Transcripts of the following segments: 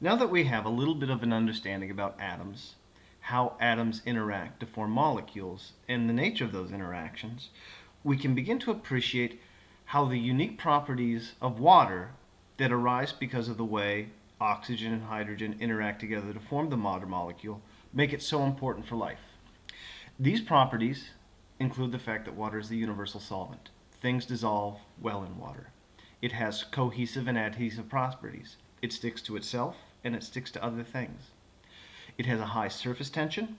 Now that we have a little bit of an understanding about atoms, how atoms interact to form molecules, and the nature of those interactions, we can begin to appreciate how the unique properties of water that arise because of the way oxygen and hydrogen interact together to form the water molecule make it so important for life. These properties include the fact that water is the universal solvent. Things dissolve well in water. It has cohesive and adhesive properties. It sticks to itself and it sticks to other things. It has a high surface tension.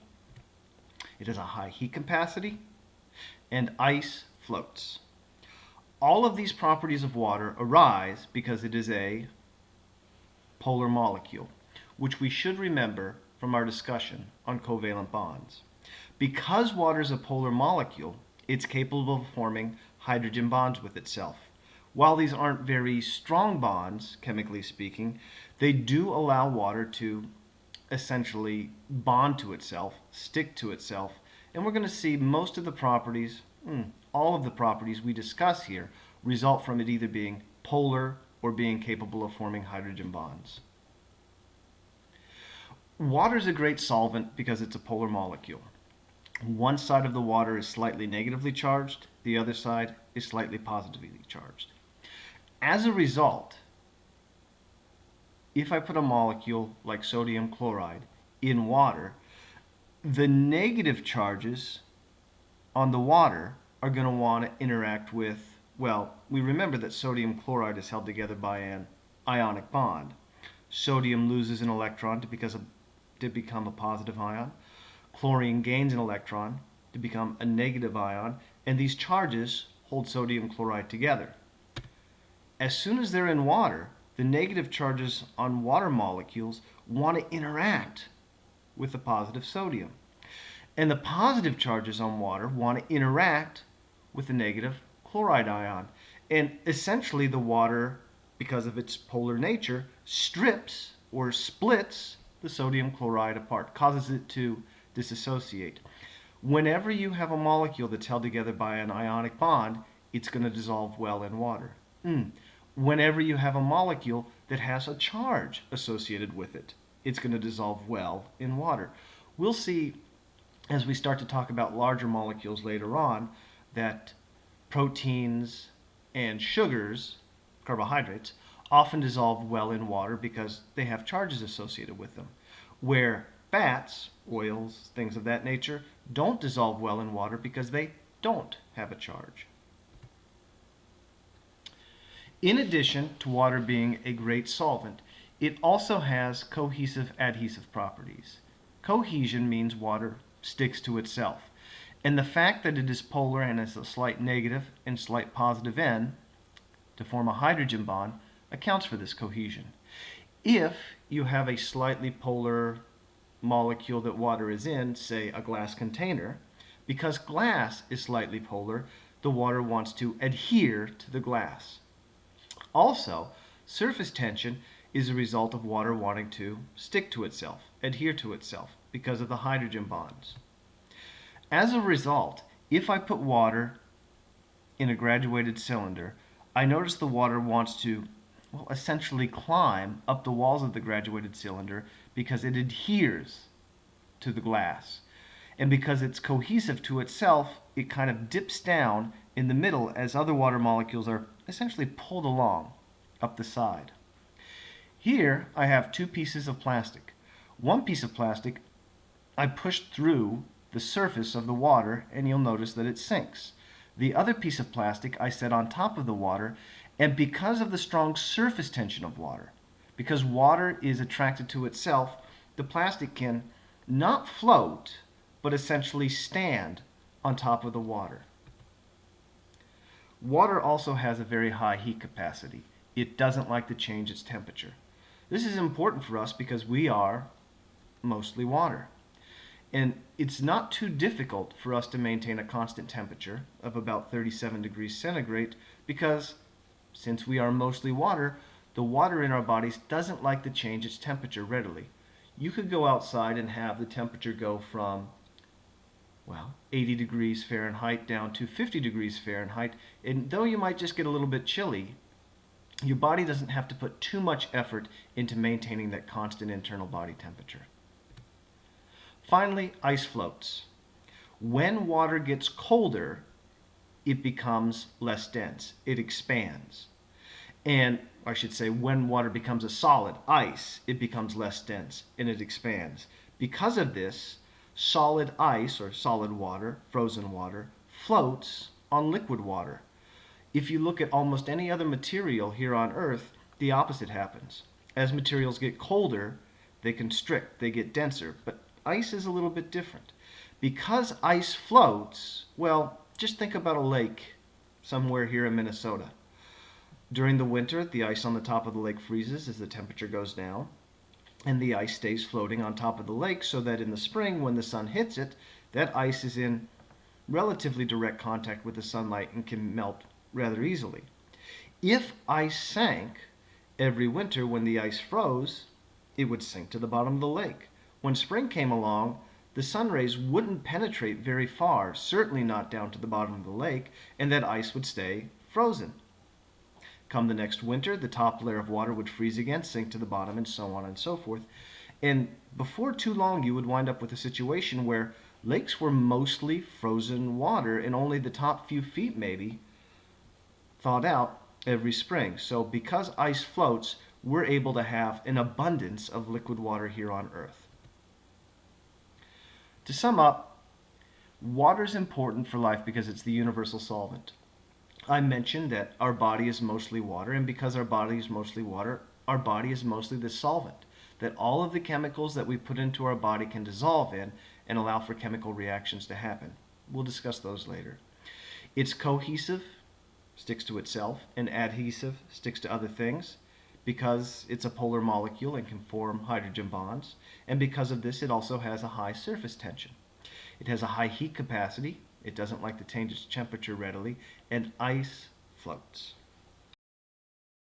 It has a high heat capacity. And ice floats. All of these properties of water arise because it is a polar molecule, which we should remember from our discussion on covalent bonds. Because water is a polar molecule, it's capable of forming hydrogen bonds with itself. While these aren't very strong bonds, chemically speaking, they do allow water to essentially bond to itself, stick to itself, and we're going to see most of the properties, all of the properties we discuss here, result from it either being polar or being capable of forming hydrogen bonds. Water is a great solvent because it's a polar molecule. One side of the water is slightly negatively charged, the other side is slightly positively charged. As a result, if I put a molecule like sodium chloride in water, the negative charges on the water are going to want to interact with, well, we remember that sodium chloride is held together by an ionic bond. Sodium loses an electron to become a positive ion. Chlorine gains an electron to become a negative ion, and these charges hold sodium chloride together. As soon as they're in water, the negative charges on water molecules want to interact with the positive sodium. And the positive charges on water want to interact with the negative chloride ion. And essentially the water, because of its polar nature, strips or splits the sodium chloride apart, causes it to dissociate. Whenever you have a molecule that's held together by an ionic bond, it's going to dissolve well in water. Whenever you have a molecule that has a charge associated with it, it's going to dissolve well in water. We'll see as we start to talk about larger molecules later on that proteins and sugars, carbohydrates, often dissolve well in water because they have charges associated with them, where fats, oils, things of that nature, don't dissolve well in water because they don't have a charge. In addition to water being a great solvent, it also has cohesive adhesive properties. Cohesion means water sticks to itself. And the fact that it is polar and has a slight negative and slight positive end to form a hydrogen bond accounts for this cohesion. If you have a slightly polar molecule that water is in, say a glass container, because glass is slightly polar, the water wants to adhere to the glass. Also, surface tension is a result of water wanting to stick to itself, adhere to itself, because of the hydrogen bonds. As a result, if I put water in a graduated cylinder, I notice the water wants to, well, essentially climb up the walls of the graduated cylinder because it adheres to the glass. And because it's cohesive to itself, it kind of dips down in the middle as other water molecules are essentially pulled along up the side. Here I have two pieces of plastic. One piece of plastic I pushed through the surface of the water and you'll notice that it sinks. The other piece of plastic I set on top of the water, and because of the strong surface tension of water, because water is attracted to itself, the plastic can not float, but essentially stand on top of the water. Water also has a very high heat capacity. It doesn't like to change its temperature. This is important for us because we are mostly water. And it's not too difficult for us to maintain a constant temperature of about 37 degrees centigrade because since we are mostly water, the water in our bodies doesn't like to change its temperature readily. You could go outside and have the temperature go from, well, 80 degrees Fahrenheit down to 50 degrees Fahrenheit, and though you might just get a little bit chilly, Your body doesn't have to put too much effort into maintaining that constant internal body temperature. Finally, ice floats. When water gets colder, it becomes less dense. It expands. And I should say, when water becomes a solid, ice, it becomes less dense and it expands. Because of this, solid ice or solid water, frozen water, floats on liquid water. If you look at almost any other material here on Earth, the opposite happens. As materials get colder, they constrict, they get denser, but ice is a little bit different. Because ice floats, well, just think about a lake somewhere here in Minnesota. During the winter, the ice on the top of the lake freezes as the temperature goes down, and the ice stays floating on top of the lake so that in the spring, when the sun hits it, that ice is in relatively direct contact with the sunlight and can melt rather easily. If ice sank every winter when the ice froze, it would sink to the bottom of the lake. When spring came along, the sun rays wouldn't penetrate very far, certainly not down to the bottom of the lake, and that ice would stay frozen. Come the next winter, the top layer of water would freeze again, sink to the bottom, and so on and so forth. And before too long, you would wind up with a situation where lakes were mostly frozen water and only the top few feet maybe thawed out every spring. So because ice floats, we're able to have an abundance of liquid water here on Earth. To sum up, water is important for life because it's the universal solvent. I mentioned that our body is mostly water, and because our body is mostly water, our body is mostly the solvent. That all of the chemicals that we put into our body can dissolve in and allow for chemical reactions to happen. We'll discuss those later. It's cohesive, sticks to itself, and adhesive, sticks to other things, because it's a polar molecule and can form hydrogen bonds, and because of this it also has a high surface tension. It has a high heat capacity, it doesn't like to change its temperature readily, and ice floats.